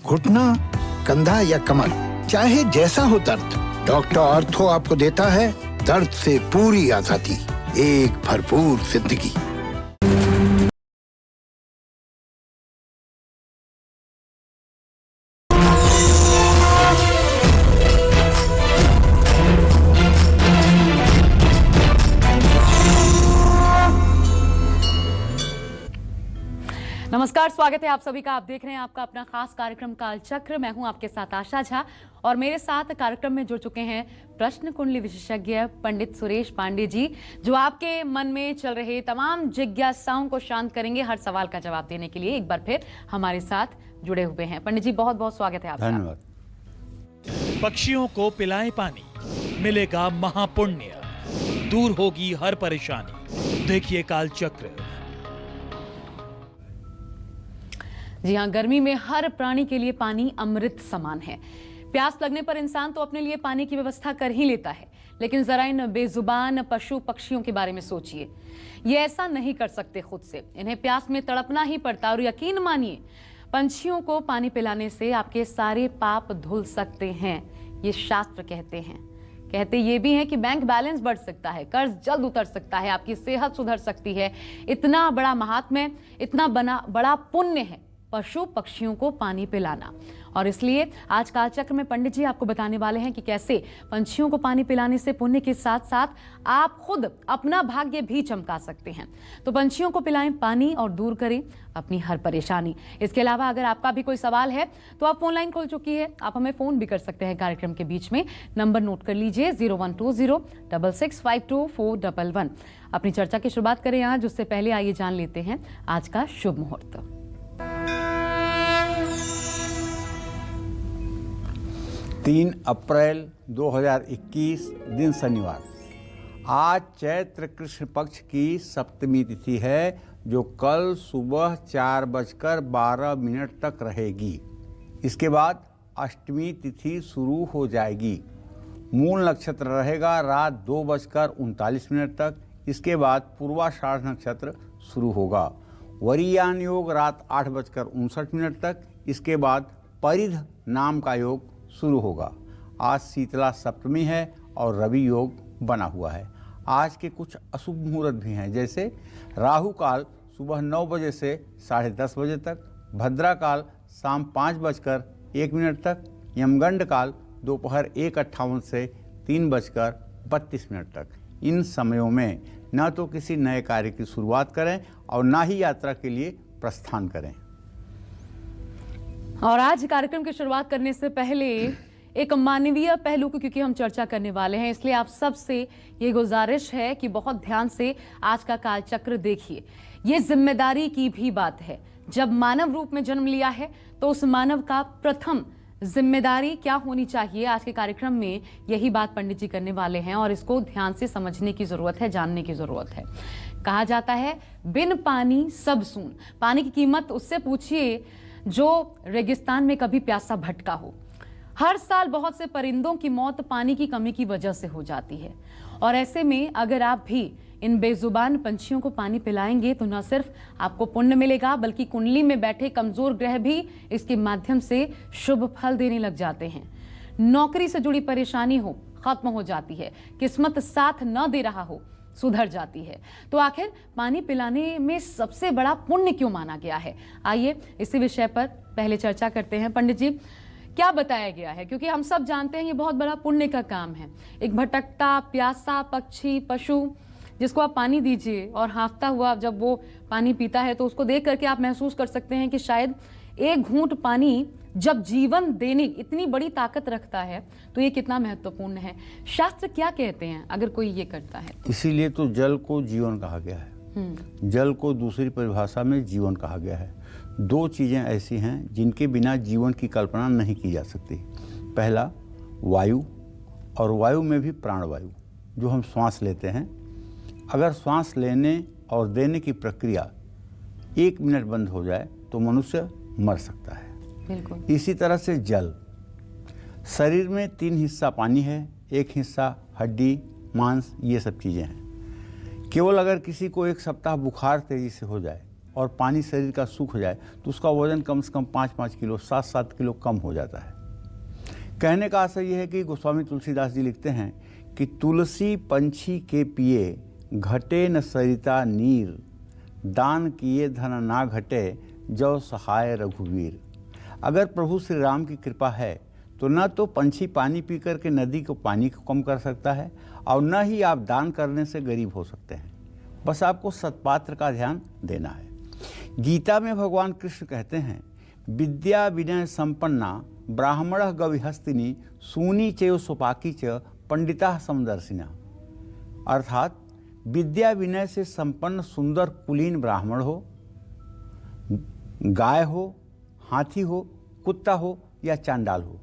घुटना, कंधा या कमर, चाहे जैसा हो दर्द, डॉक्टर ऑर्थो आपको देता है दर्द से पूरी आजादी, एक भरपूर जिंदगी। नमस्कार, स्वागत है आप सभी का। आप देख रहे हैं आपका अपना खास कार्यक्रम कालचक्र। मैं हूं आपके साथ आशा झा और मेरे साथ कार्यक्रम में जुड़ चुके हैं प्रश्न कुंडली विशेषज्ञ पंडित सुरेश पांडे जी, जो आपके मन में चल रहे तमाम जिज्ञासाओं को शांत करेंगे हर सवाल का जवाब देने के लिए एक बार फिर हमारे साथ जुड़े हुए हैं। पंडित जी, बहुत बहुत स्वागत है आपका। धन्यवाद। पक्षियों को पिलाएं पानी, मिलेगा महापुण्य, दूर होगी हर परेशानी। देखिए कालचक्र। जी हाँ, गर्मी में हर प्राणी के लिए पानी अमृत समान है। प्यास लगने पर इंसान तो अपने लिए पानी की व्यवस्था कर ही लेता है, लेकिन जरा इन बेजुबान पशु पक्षियों के बारे में सोचिए। ये ऐसा नहीं कर सकते खुद से, इन्हें प्यास में तड़पना ही पड़ता। और यकीन मानिए, पंछियों को पानी पिलाने से आपके सारे पाप धुल सकते हैं, ये शास्त्र कहते हैं। कहते ये भी हैं कि बैंक बैलेंस बढ़ सकता है, कर्ज जल्द उतर सकता है, आपकी सेहत सुधर सकती है। इतना बड़ा महात्म्य, इतना बड़ा पुण्य है पशु पक्षियों को पानी पिलाना। और इसलिए आज कालचक्र में पंडित जी आपको बताने वाले हैं कि कैसे पंछियों को पानी पिलाने से पुण्य के साथ साथ आप खुद अपना भाग्य भी चमका सकते हैं। तो पंछियों को पिलाएं पानी और दूर करें अपनी हर परेशानी। इसके अलावा अगर आपका भी कोई सवाल है तो आप फोन लाइन खोल चुकी है, आप हमें फोन भी कर सकते हैं कार्यक्रम के बीच में। नंबर नोट कर लीजिए 0120665411। अपनी चर्चा की शुरुआत करें आज, उससे पहले आइए जान लेते हैं आज का शुभ मुहूर्त। 3 अप्रैल 2021 दिन शनिवार। आज चैत्र कृष्ण पक्ष की सप्तमी तिथि है, जो कल सुबह 4:12 तक रहेगी। इसके बाद अष्टमी तिथि शुरू हो जाएगी। मूल नक्षत्र रहेगा रात 2:39 तक। इसके बाद पूर्वाषाढ़ नक्षत्र शुरू होगा। वरीयान योग रात 8:59 तक। इसके बाद परिध नाम का योग शुरू होगा। आज शीतला सप्तमी है और रवि योग बना हुआ है। आज के कुछ अशुभ मुहूर्त भी हैं, जैसे राहु काल सुबह 9 बजे से 10:30 बजे तक, भद्रा काल शाम 5:01 तक, यमगंड काल दोपहर 1:58 से 3:32 तक। इन समयों में न तो किसी नए कार्य की शुरुआत करें और न ही यात्रा के लिए प्रस्थान करें। और आज कार्यक्रम की शुरुआत करने से पहले एक मानवीय पहलू की क्योंकि हम चर्चा करने वाले हैं, इसलिए आप सबसे ये गुजारिश है कि बहुत ध्यान से आज का कालचक्र देखिए। ये जिम्मेदारी की भी बात है। जब मानव रूप में जन्म लिया है तो उस मानव का प्रथम जिम्मेदारी क्या होनी चाहिए, आज के कार्यक्रम में यही बात पंडित जी करने वाले हैं और इसको ध्यान से समझने की जरूरत है, जानने की जरूरत है। कहा जाता है बिन पानी सब सून। पानी की कीमत उससे पूछिए जो रेगिस्तान में कभी प्यासा भटका हो। हर साल बहुत से परिंदों की मौत पानी की कमी की वजह से हो जाती है, और ऐसे में अगर आप भी इन बेजुबान पंछियों को पानी पिलाएंगे तो न सिर्फ आपको पुण्य मिलेगा, बल्कि कुंडली में बैठे कमजोर ग्रह भी इसके माध्यम से शुभ फल देने लग जाते हैं। नौकरी से जुड़ी परेशानी हो खत्म हो जाती है, किस्मत साथ न दे रहा हो सुधर जाती है। तो आखिर पानी पिलाने में सबसे बड़ा पुण्य क्यों माना गया है? आइए इसी विषय पर पहले चर्चा करते हैं। पंडित जी, क्या बताया गया है? क्योंकि हम सब जानते हैं ये बहुत बड़ा पुण्य का काम है। एक भटकता प्यासा पक्षी पशु जिसको आप पानी दीजिए और हाँफता हुआ जब वो पानी पीता है तो उसको देख करके आप महसूस कर सकते हैं कि शायद एक घूंट पानी जब जीवन देने इतनी बड़ी ताकत रखता है तो ये कितना महत्वपूर्ण है। शास्त्र क्या कहते हैं अगर कोई ये करता है? इसीलिए तो जल को जीवन कहा गया है। जल को दूसरी परिभाषा में जीवन कहा गया है। 2 चीज़ें ऐसी हैं जिनके बिना जीवन की कल्पना नहीं की जा सकती। पहला वायु, और वायु में भी प्राणवायु जो हम श्वास लेते हैं। अगर श्वास लेने और देने की प्रक्रिया 1 मिनट बंद हो जाए तो मनुष्य मर सकता है। बिल्कुल। इसी तरह से जल, शरीर में 3 हिस्सा पानी है, 1 हिस्सा हड्डी मांस, ये सब चीज़ें हैं। केवल अगर किसी को 1 सप्ताह बुखार तेजी से हो जाए और पानी शरीर का सूख जाए तो उसका वजन कम से कम 5-5 किलो 7-7 किलो कम हो जाता है। कहने का आशय यह है कि गोस्वामी तुलसीदास जी लिखते हैं कि तुलसी पंछी के पिए घटे न सरिता नीर, दान किए धन ना घटे जो सहाय रघुवीर। अगर प्रभु श्री राम की कृपा है तो न तो पंछी पानी पी करके नदी को पानी को कम कर सकता है और न ही आप दान करने से गरीब हो सकते हैं। बस आपको सत्पात्र का ध्यान देना है। गीता में भगवान कृष्ण कहते हैं, विद्या विनय संपन्ना ब्राह्मण गविहस्तिनी सूनी चेव सुपाकी च पंडिता समदर्शिना। अर्थात विद्या विनय से संपन्न सुंदर कुलीन ब्राह्मण हो, गाय हो, हाथी हो, कुत्ता हो या चांडाल हो।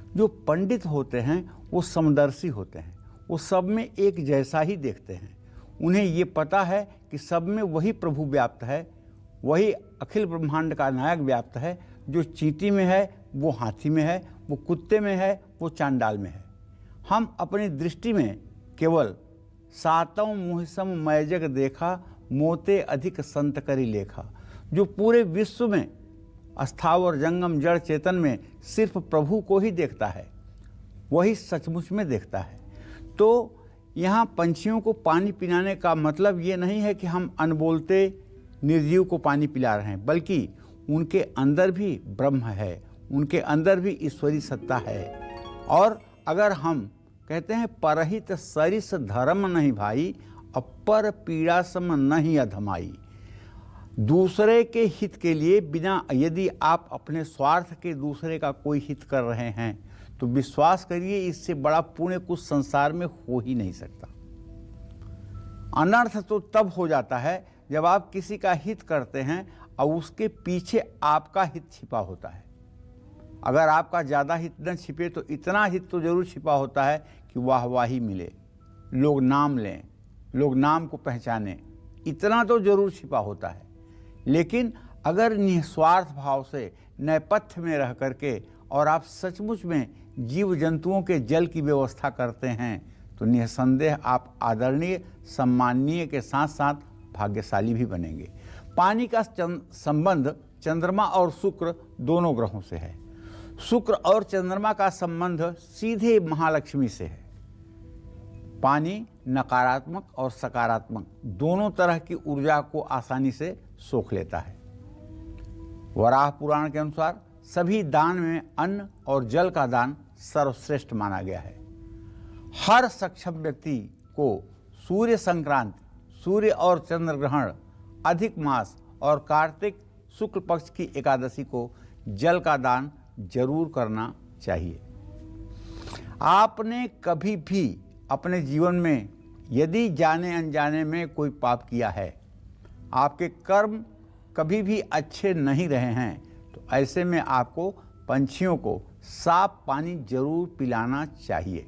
जो पंडित होते हैं वो समदर्शी होते हैं, वो सब में एक जैसा ही देखते हैं। उन्हें ये पता है कि सब में वही प्रभु व्याप्त है, वही अखिल ब्रह्मांड का नायक व्याप्त है। जो चींटी में है वो हाथी में है, वो कुत्ते में है, वो चांडाल में है। हम अपनी दृष्टि में केवल सातों मुहसम मैजग देखा, मोते अधिक संत करी लेखा। जो पूरे विश्व में अस्थावर जंगम जड़ चेतन में सिर्फ प्रभु को ही देखता है, वही सचमुच में देखता है। तो यहाँ पंछियों को पानी पिलाने का मतलब ये नहीं है कि हम अनबोलते निर्जीव को पानी पिला रहे हैं, बल्कि उनके अंदर भी ब्रह्म है, उनके अंदर भी ईश्वरी सत्ता है। और अगर हम कहते हैं परहित सरिस धर्म नहीं भाई, अपर पीड़ा सम नहीं अधमाई। दूसरे के हित के लिए बिना, यदि आप अपने स्वार्थ के दूसरे का कोई हित कर रहे हैं तो विश्वास करिए इससे बड़ा पुण्य कुछ संसार में हो ही नहीं सकता। अनर्थ तो तब हो जाता है जब आप किसी का हित करते हैं और उसके पीछे आपका हित छिपा होता है। अगर आपका ज़्यादा हित न छिपे तो इतना हित तो जरूर छिपा होता है कि वाहवाही मिले, लोग नाम लें, लोग नाम को पहचाने, इतना तो जरूर छिपा होता है। लेकिन अगर निस्वार्थ भाव से नैपथ्य में रह करके और आप सचमुच में जीव जंतुओं के जल की व्यवस्था करते हैं तो निसंदेह आप आदरणीय, सम्माननीय के साथ साथ भाग्यशाली भी बनेंगे। पानी का संबंध चंद्रमा और शुक्र दोनों ग्रहों से है। शुक्र और चंद्रमा का संबंध सीधे महालक्ष्मी से है। पानी नकारात्मक और सकारात्मक दोनों तरह की ऊर्जा को आसानी से सोख लेता है। वराह पुराण के अनुसार सभी दान में अन्न और जल का दान सर्वश्रेष्ठ माना गया है। हर सक्षम व्यक्ति को सूर्य संक्रांति, सूर्य और चंद्र ग्रहण, अधिक मास और कार्तिक शुक्ल पक्ष की एकादशी को जल का दान जरूर करना चाहिए। आपने कभी भी अपने जीवन में यदि जाने अनजाने में कोई पाप किया है, आपके कर्म कभी भी अच्छे नहीं रहे हैं, तो ऐसे में आपको पंछियों को साफ पानी जरूर पिलाना चाहिए।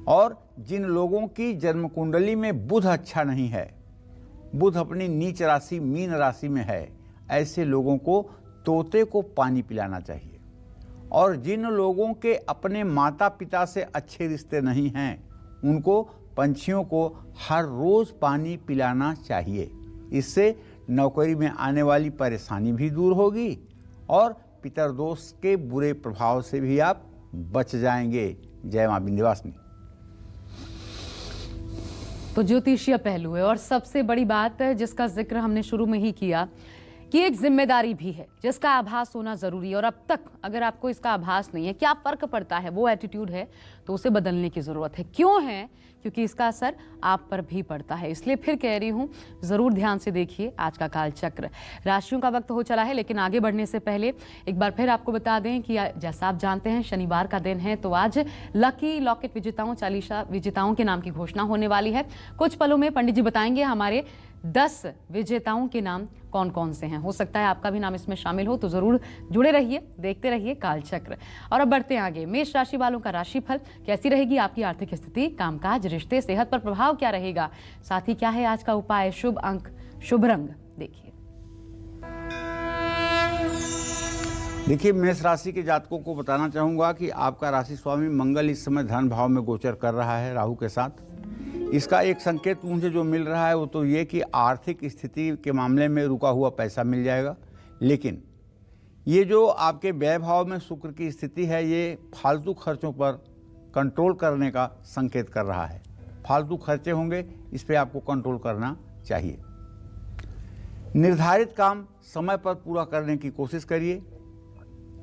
और जिन लोगों की जन्म कुंडली में बुध अच्छा नहीं है, बुध अपनी नीच राशि मीन राशि में है, ऐसे लोगों को तोते को पानी पिलाना चाहिए। और जिन लोगों के अपने माता पिता से अच्छे रिश्ते नहीं हैं, उनको पंछियों को हर रोज़ पानी पिलाना चाहिए। इससे नौकरी में आने वाली परेशानी भी दूर होगी और पितरदोष के बुरे प्रभाव से भी आप बच जाएंगे। जय मां विंध्यवासिनी। तो ज्योतिषीय पहलू है और सबसे बड़ी बात है जिसका जिक्र हमने शुरू में ही किया कि एक जिम्मेदारी भी है जिसका आभास होना जरूरी है। और अब तक अगर आपको इसका आभास नहीं है, क्या फर्क पड़ता है, वो एटीट्यूड है, तो उसे बदलने की जरूरत है। क्यों है? क्योंकि इसका असर आप पर भी पड़ता है। इसलिए फिर कह रही हूं, जरूर ध्यान से देखिए आज का काल चक्र। राशियों का वक्त हो चला है, लेकिन आगे बढ़ने से पहले एक बार फिर आपको बता दें कि जैसा आप जानते हैं शनिवार का दिन है, तो आज लकी लॉकेट विजेताओं, चालीसा विजेताओं के नाम की घोषणा होने वाली है। कुछ पलों में पंडित जी बताएंगे हमारे 10 विजेताओं के नाम कौन कौन से हैं। हो सकता है आपका भी नाम इसमें शामिल हो, तो जरूर जुड़े रहिए, देखते रहिए कालचक्र। और अब बढ़ते हैं आगे। मेष राशि वालों का राशिफल, कैसी रहेगी आपकी आर्थिक स्थिति, कामकाज, रिश्ते, सेहत पर प्रभाव क्या रहेगा, साथ ही क्या है आज का उपाय, शुभ अंक, शुभ रंग, देखिए मेष राशि के जातकों को बताना चाहूंगा कि आपका राशि स्वामी मंगल इस समय धन भाव में गोचर कर रहा है राहु के साथ। इसका एक संकेत मुझे जो मिल रहा है वो तो ये कि आर्थिक स्थिति के मामले में रुका हुआ पैसा मिल जाएगा, लेकिन ये जो आपके व्यय भाव में शुक्र की स्थिति है ये फालतू खर्चों पर कंट्रोल करने का संकेत कर रहा है। फालतू खर्चे होंगे, इस पे आपको कंट्रोल करना चाहिए। निर्धारित काम समय पर पूरा करने की कोशिश करिए।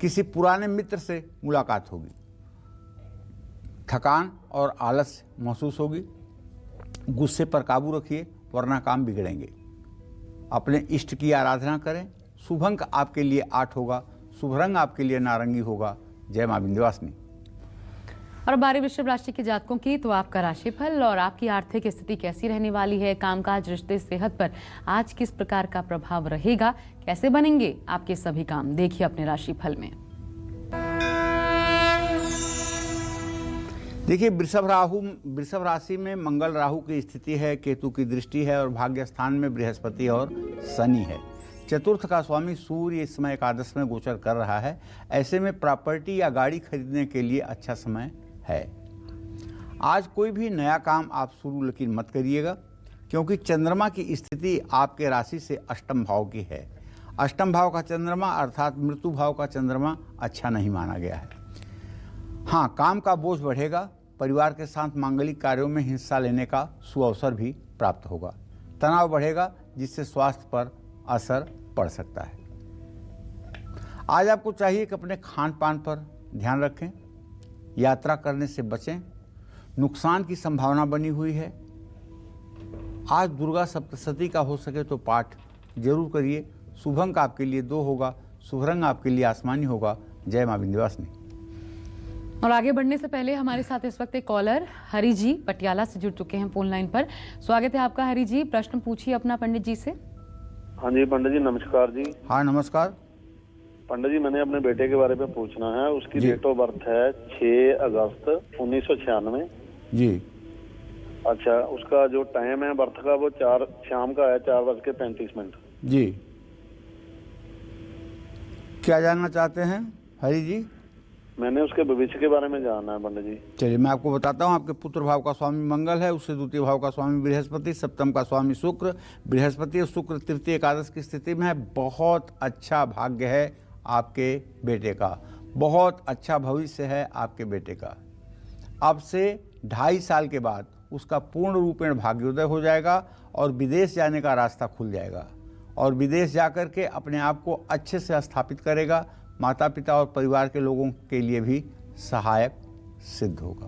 किसी पुराने मित्र से मुलाकात होगी। थकान और आलस महसूस होगी। गुस्से पर काबू रखिए वरना काम बिगड़ेंगे। अपने इष्ट की आराधना करें। शुभ अंक आपके लिए 8 होगा। शुभ रंग आपके लिए नारंगी होगा। जय मां विंध्यवासिनी। और 12 वृषभ राशि के जातकों की तो आपका राशिफल और आपकी आर्थिक स्थिति कैसी रहने वाली है, कामकाज, रिश्ते, सेहत पर आज किस प्रकार का प्रभाव रहेगा, कैसे बनेंगे आपके सभी काम, देखिए अपने राशिफल में। देखिए वृषभ राशि में मंगल राहु की स्थिति है, केतु की दृष्टि है और भाग्य स्थान में बृहस्पति और शनि है। चतुर्थ का स्वामी सूर्य इस समय एकादश में गोचर कर रहा है। ऐसे में प्रॉपर्टी या गाड़ी खरीदने के लिए अच्छा समय है। आज कोई भी नया काम आप शुरू लेकिन मत करिएगा, क्योंकि चंद्रमा की स्थिति आपके राशि से अष्टम भाव की है। अष्टम भाव का चंद्रमा अर्थात मृत्यु भाव का चंद्रमा अच्छा नहीं माना गया है। हाँ, काम का बोझ बढ़ेगा। परिवार के साथ मांगलिक कार्यों में हिस्सा लेने का सुअवसर भी प्राप्त होगा। तनाव बढ़ेगा जिससे स्वास्थ्य पर असर पड़ सकता है। आज आपको चाहिए कि अपने खान पान पर ध्यान रखें। यात्रा करने से बचें। नुकसान की संभावना बनी हुई है। आज दुर्गा सप्तशती का हो सके तो पाठ जरूर करिए। शुभ अंक आपके लिए 2 होगा। शुभ रंग आपके लिए आसमानी होगा। जय मां विंध्यवासिनी। और आगे बढ़ने से पहले हमारे साथ इस वक्त एक कॉलर हरि जी पटियाला से जुड़ चुके हैं फोन लाइन पर। स्वागत है आपका हरि जी, प्रश्न पूछिए अपना पंडित जी से। हाँ जी पंडित जी नमस्कार जी। हाँ नमस्कार पंडित जी, मैंने अपने बेटे के बारे में पूछना है। उसकी डेट ऑफ बर्थ है 6 अगस्त 1996 जी। अच्छा, उसका जो टाइम है बर्थ का वो शाम का है 4:35 जी। क्या जानना चाहते हैं हरि जी? मैंने उसके भविष्य के बारे में जानना है पंडित जी। चलिए मैं आपको बताता हूँ। आपके पुत्र भाव का स्वामी मंगल है, उससे द्वितीय भाव का स्वामी बृहस्पति, सप्तम का स्वामी शुक्र। बृहस्पति और शुक्र तृतीय एकादश की स्थिति में है। बहुत अच्छा भाग्य है आपके बेटे का। बहुत अच्छा भविष्य है आपके बेटे का। अब से 2.5 साल के बाद उसका पूर्ण रूपेण भाग्योदय हो जाएगा और विदेश जाने का रास्ता खुल जाएगा और विदेश जाकर के अपने आप को अच्छे से स्थापित करेगा। माता पिता और परिवार के लोगों के लिए भी सहायक सिद्ध होगा।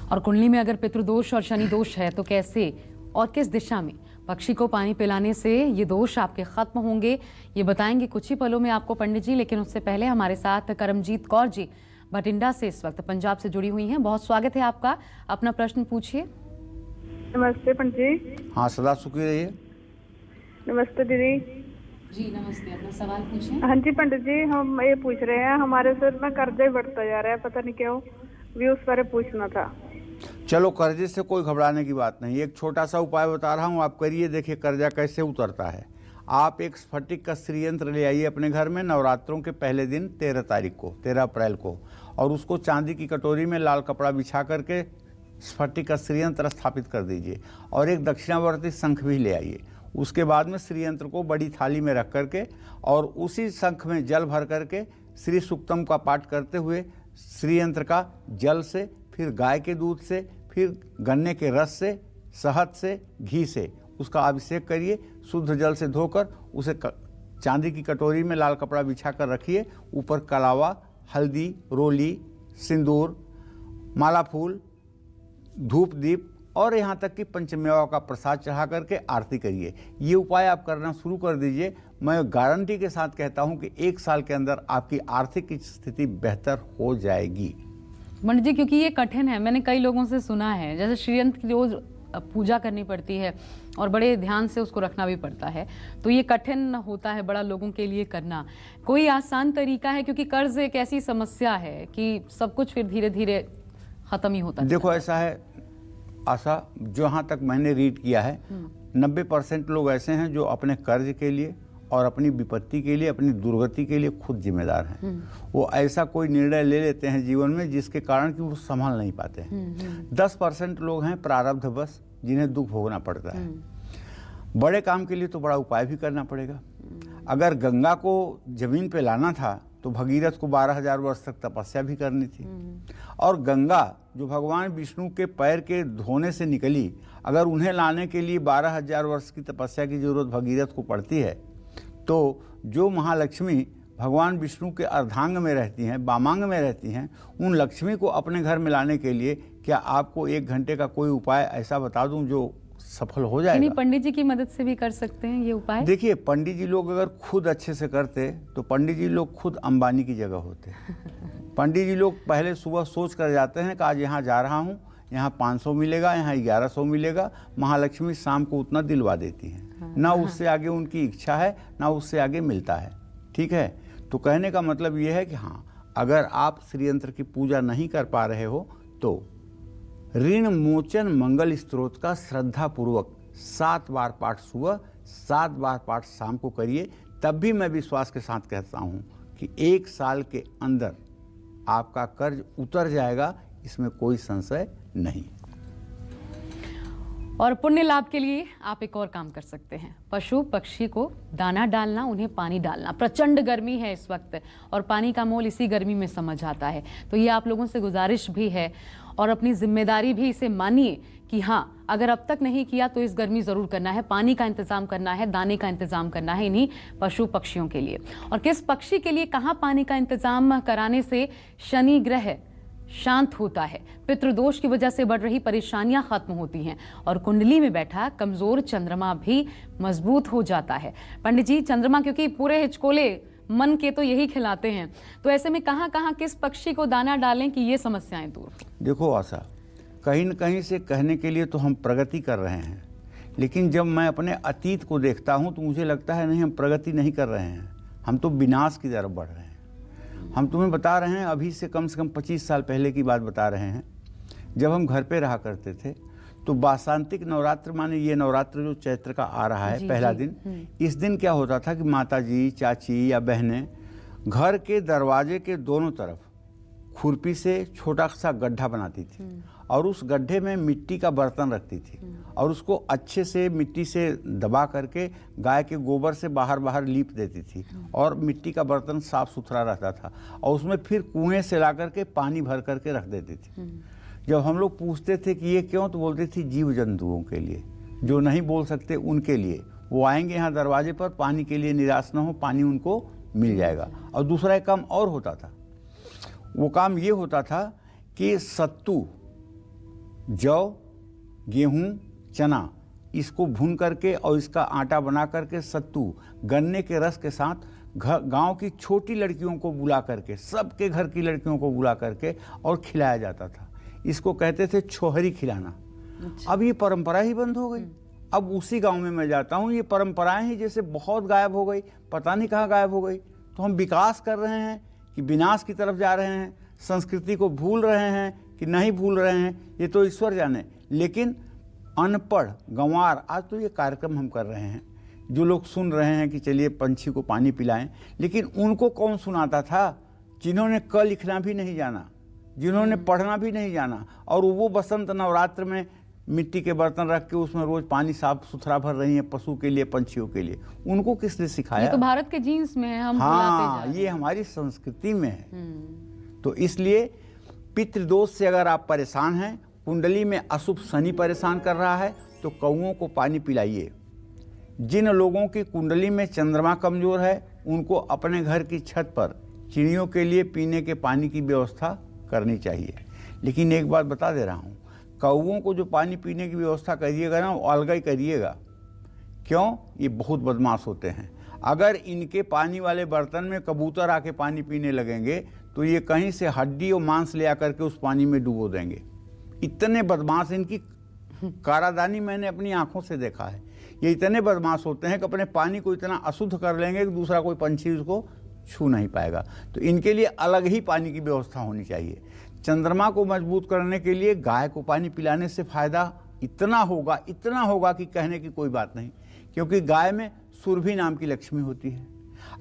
और कुंडली में अगर पितृदोष और शनि दोष है तो कैसे और किस दिशा में पक्षी को पानी पिलाने से ये दोष आपके खत्म होंगे, ये बताएंगे कुछ ही पलों में आपको पंडित जी। लेकिन उससे पहले हमारे साथ करमजीत कौर जी बठिंडा से इस वक्त पंजाब से जुड़ी हुई हैं। बहुत स्वागत है आपका, अपना प्रश्न पूछिए। नमस्ते पंडित जी। हाँ सदा सुखी रहिए। नमस्ते दीदी जी। नमस्ते, अपना सवाल पूछिए। हाँ जी पंडित जी, हम ये पूछ रहे हैं हमारे सर में कर्जा ही बढ़ता जा रहा है, पता नहीं क्यों, भी उस बारे पूछना था। चलो कर्जे से कोई घबराने की बात नहीं। एक छोटा सा उपाय बता रहा हूँ, आप करिए, देखिए कर्जा कैसे उतरता है। आप एक स्फटिक का श्रीयंत्र ले आइए अपने घर में नवरात्रों के पहले दिन 13 अप्रैल को, और उसको चांदी की कटोरी में लाल कपड़ा बिछा करके स्फटिक का श्रीयंत्र स्थापित कर दीजिए और एक दक्षिणावर्ती शंख भी ले आइए। उसके बाद में श्रीयंत्र को बड़ी थाली में रख करके और उसी शंख में जल भर करके श्री सूक्तम का पाठ करते हुए श्रीयंत्र का जल से, फिर गाय के दूध से, फिर गन्ने के रस से, शहद से, घी से उसका अभिषेक करिए। शुद्ध जल से धोकर उसे चांदी की कटोरी में लाल कपड़ा बिछा कर रखिए। ऊपर कलावा, हल्दी, रोली, सिंदूर, माला फूल, धूप दीप और यहाँ तक कि पंचमेवा का प्रसाद चढ़ा करके आरती करिए। ये उपाय आप करना शुरू कर दीजिए। मैं गारंटी के साथ कहता हूँ कि 1 साल के अंदर आपकी आर्थिक स्थिति बेहतर हो जाएगी। पंडित जी, क्योंकि ये कठिन है, मैंने कई लोगों से सुना है, जैसे श्रीयंत्र की रोज पूजा करनी पड़ती है और बड़े ध्यान से उसको रखना भी पड़ता है, तो ये कठिन होता है बड़ा लोगों के लिए करना। कोई आसान तरीका है? क्योंकि कर्ज एक ऐसी समस्या है कि सब कुछ फिर धीरे धीरे खत्म ही होता है। देखो ऐसा है आशा, जहाँ तक मैंने रीड किया है 90% लोग ऐसे हैं जो अपने कर्ज के लिए और अपनी विपत्ति के लिए, अपनी दुर्गति के लिए खुद जिम्मेदार हैं। वो ऐसा कोई निर्णय ले लेते हैं जीवन में जिसके कारण कि वो संभाल नहीं पाते हैं। 10% लोग हैं प्रारब्धवश जिन्हें दुख भोगना पड़ता है। बड़े काम के लिए तो बड़ा उपाय भी करना पड़ेगा। अगर गंगा को जमीन पे लाना था तो भगीरथ को 12,000 वर्ष तक तपस्या भी करनी थी। और गंगा जो भगवान विष्णु के पैर के धोने से निकली, अगर उन्हें लाने के लिए 12,000 वर्ष की तपस्या की जरूरत भगीरथ को पड़ती है, तो जो महालक्ष्मी भगवान विष्णु के अर्धांग में रहती हैं, वामांग में रहती हैं, उन लक्ष्मी को अपने घर में लाने के लिए क्या आपको 1 घंटे का कोई उपाय ऐसा बता दूं जो सफल हो जाएगा? पंडित जी की मदद से भी कर सकते हैं ये उपाय। देखिए, पंडित जी लोग अगर खुद अच्छे से करते तो पंडित जी लोग खुद अंबानी की जगह होते। पंडित जी लोग पहले सुबह सोच कर जाते हैं कि आज यहाँ जा रहा हूँ, यहाँ 500 मिलेगा, यहाँ 1100 मिलेगा। महालक्ष्मी शाम को उतना दिलवा देती हैं। ना उससे आगे उनकी इच्छा है, ना उससे आगे मिलता है। ठीक है, तो कहने का मतलब ये है कि हाँ, अगर आप श्रीयंत्र की पूजा नहीं कर पा रहे हो तो ऋण मोचन मंगल स्तोत्र का श्रद्धा पूर्वक 7 बार पाठ सुबह, 7 बार पाठ शाम को करिए। तब भी मैं विश्वास के साथ कहता हूँ कि 1 साल के अंदर आपका कर्ज उतर जाएगा, इसमें कोई संशय नहीं। और पुण्य लाभ के लिए आप एक और काम कर सकते हैं। पशु पक्षी को दाना डालना, उन्हें पानी डालना। प्रचंड गर्मी है इस वक्त और पानी का मोल इसी गर्मी में समझ आता है। तो ये आप लोगों से गुजारिश भी है और अपनी जिम्मेदारी भी इसे मानिए कि हाँ, अगर अब तक नहीं किया तो इस गर्मी जरूर करना है। पानी का इंतजाम करना है, दाने का इंतजाम करना है इन्हीं पशु पक्षियों के लिए। और किस पक्षी के लिए कहाँ पानी का इंतजाम कराने से शनि ग्रह शांत होता है, पितृदोष की वजह से बढ़ रही परेशानियां खत्म होती हैं और कुंडली में बैठा कमजोर चंद्रमा भी मजबूत हो जाता है। पंडित जी, चंद्रमा क्योंकि पूरे हिचकोले मन के तो यही खिलाते हैं, तो ऐसे में कहाँ कहाँ किस पक्षी को दाना डालें कि ये समस्याएं दूर? देखो आशा, कहीं न कहीं से कहने के लिए तो हम प्रगति कर रहे हैं, लेकिन जब मैं अपने अतीत को देखता हूँ तो मुझे लगता है नहीं, हम प्रगति नहीं कर रहे हैं, हम तो विनाश की तरफ बढ़ रहे हैं। हम तुम्हें बता रहे हैं, अभी से कम 25 साल पहले की बात बता रहे हैं। जब हम घर पे रहा करते थे तो वासंतिक नवरात्र, माने ये नवरात्र जो चैत्र का आ रहा है पहला दिन, इस दिन क्या होता था कि माता जी, चाची या बहनें घर के दरवाजे के दोनों तरफ खुरपी से छोटा सा गड्ढा बनाती थी और उस गड्ढे में मिट्टी का बर्तन रखती थी और उसको अच्छे से मिट्टी से दबा करके गाय के गोबर से बाहर लीप देती थी और मिट्टी का बर्तन साफ सुथरा रहता था और उसमें फिर कुएं से ला करके पानी भर करके रख देती थी। जब हम लोग पूछते थे कि ये क्यों, तो बोलती थी जीव जंतुओं के लिए, जो नहीं बोल सकते उनके लिए। वो आएंगे यहाँ दरवाजे पर, पानी के लिए निराश न हो, पानी उनको मिल जाएगा। और दूसरा एक काम और होता था, वो काम ये होता था कि सत्तू, जौ, गेहूं, चना, इसको भून करके और इसका आटा बना करके सत्तू गन्ने के रस के साथ गांव की छोटी लड़कियों को बुला करके, सबके घर की लड़कियों को बुला करके और खिलाया जाता था। इसको कहते थे छोहरी खिलाना। अब ये परंपरा ही बंद हो गई। अब उसी गांव में मैं जाता हूँ, ये परंपराएं ही जैसे बहुत गायब हो गई, पता नहीं कहाँ गायब हो गई। तो हम विकास कर रहे हैं कि विनाश की तरफ जा रहे हैं, संस्कृति को भूल रहे हैं कि नहीं भूल रहे हैं, ये तो ईश्वर जाने। लेकिन अनपढ़ गंवार, आज तो ये कार्यक्रम हम कर रहे हैं, जो लोग सुन रहे हैं कि चलिए पंछी को पानी पिलाएं, लेकिन उनको कौन सुनाता था जिन्होंने क लिखना भी नहीं जाना, जिन्होंने पढ़ना भी नहीं जाना, और वो बसंत नवरात्र में मिट्टी के बर्तन रख के उसमें रोज पानी साफ सुथरा भर रही है पशु के लिए, पंछियों के लिए। उनको किसने सिखाया? ये तो भारत के जीन्स में है, हम हाँ, ये हमारी संस्कृति में है। तो इसलिए पितृदोष से अगर आप परेशान हैं, कुंडली में अशुभ शनि परेशान कर रहा है, तो कौओं को पानी पिलाइए। जिन लोगों की कुंडली में चंद्रमा कमजोर है, उनको अपने घर की छत पर चिड़ियों के लिए पीने के पानी की व्यवस्था करनी चाहिए। लेकिन एक बात बता दे रहा हूँ, कौओं को जो पानी पीने की व्यवस्था करिएगा ना, वो अलग ही करिएगा। क्यों? ये बहुत बदमाश होते हैं। अगर इनके पानी वाले बर्तन में कबूतर आके पानी पीने लगेंगे तो ये कहीं से हड्डी और मांस ले आकर के उस पानी में डुबो देंगे। इतने बदमाश, इनकी कारादानी मैंने अपनी आंखों से देखा है। ये इतने बदमाश होते हैं कि अपने पानी को इतना अशुद्ध कर लेंगे कि दूसरा कोई पंछी उसको छू नहीं पाएगा। तो इनके लिए अलग ही पानी की व्यवस्था होनी चाहिए। चंद्रमा को मजबूत करने के लिए गाय को पानी पिलाने से फायदा इतना होगा कि कहने की कोई बात नहीं, क्योंकि गाय में सुरभि नाम की लक्ष्मी होती है।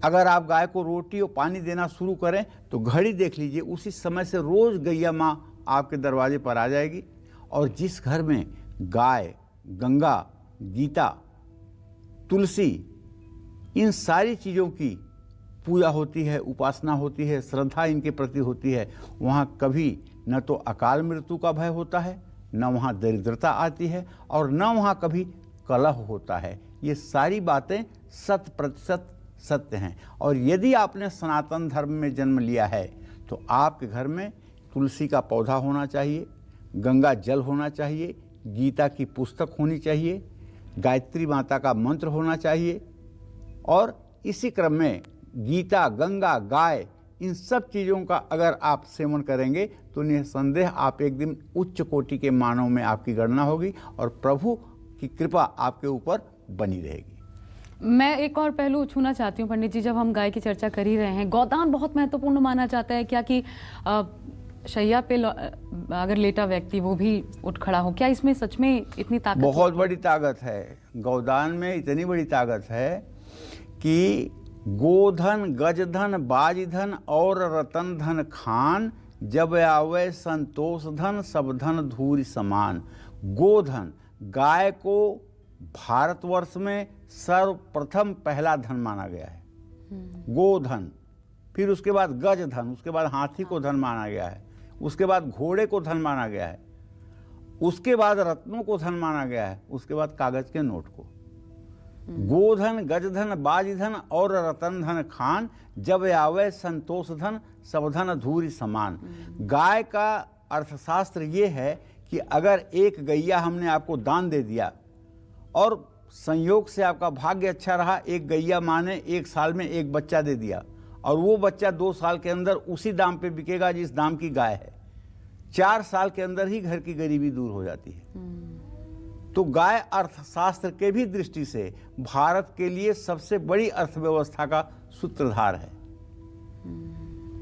अगर आप गाय को रोटी और पानी देना शुरू करें तो घड़ी देख लीजिए, उसी समय से रोज गैया माँ आपके दरवाजे पर आ जाएगी। और जिस घर में गाय, गंगा, गीता, तुलसी, इन सारी चीज़ों की पूजा होती है, उपासना होती है, श्रद्धा इनके प्रति होती है, वहाँ कभी न तो अकाल मृत्यु का भय होता है, न वहाँ दरिद्रता आती है, और न वहाँ कभी कलह होता है। ये सारी बातें 100% सत्य हैं। और यदि आपने सनातन धर्म में जन्म लिया है तो आपके घर में तुलसी का पौधा होना चाहिए, गंगा जल होना चाहिए, गीता की पुस्तक होनी चाहिए, गायत्री माता का मंत्र होना चाहिए, और इसी क्रम में गीता, गंगा, गाय, इन सब चीज़ों का अगर आप सेवन करेंगे तो निसंदेह आप एक दिन उच्च कोटि के मानव में आपकी गणना होगी और प्रभु की कृपा आपके ऊपर बनी रहेगी। मैं एक और पहलू छूना चाहती हूँ पंडित जी, जब हम गाय की चर्चा कर ही रहे हैं, गोदान बहुत महत्वपूर्ण माना जाता है क्या कि शैया पे अगर लेटा व्यक्ति वो भी उठ खड़ा हो, क्या इसमें सच में इतनी ताकत? बहुत बड़ी ताकत है गौदान में, इतनी बड़ी ताकत है कि गोधन, गजधन, बाजधन और रतन धन खान, जब आवे संतोष धन, सब धन धूरि समान। गोधन, गाय को भारतवर्ष में सर्वप्रथम पहला धन माना गया है, गोधन। फिर उसके बाद गजधन, उसके बाद हाथी को धन माना गया है, उसके बाद घोड़े को धन माना गया है, उसके बाद रत्नों को धन माना गया है, उसके बाद कागज के नोट को। गोधन, गजधन, बाजधन और रतन धन खान, जब आवे संतोष धन, सब धन धूरि समान। गाय का अर्थशास्त्र ये है कि अगर एक गैया हमने आपको दान दे दिया और संयोग से आपका भाग्य अच्छा रहा, एक गैया माँ ने 1 साल में एक बच्चा दे दिया और वो बच्चा 2 साल के अंदर उसी दाम पे बिकेगा जिस दाम की गाय है, 4 साल के अंदर ही घर की गरीबी दूर हो जाती है। तो गाय अर्थशास्त्र के भी दृष्टि से भारत के लिए सबसे बड़ी अर्थव्यवस्था का सूत्रधार है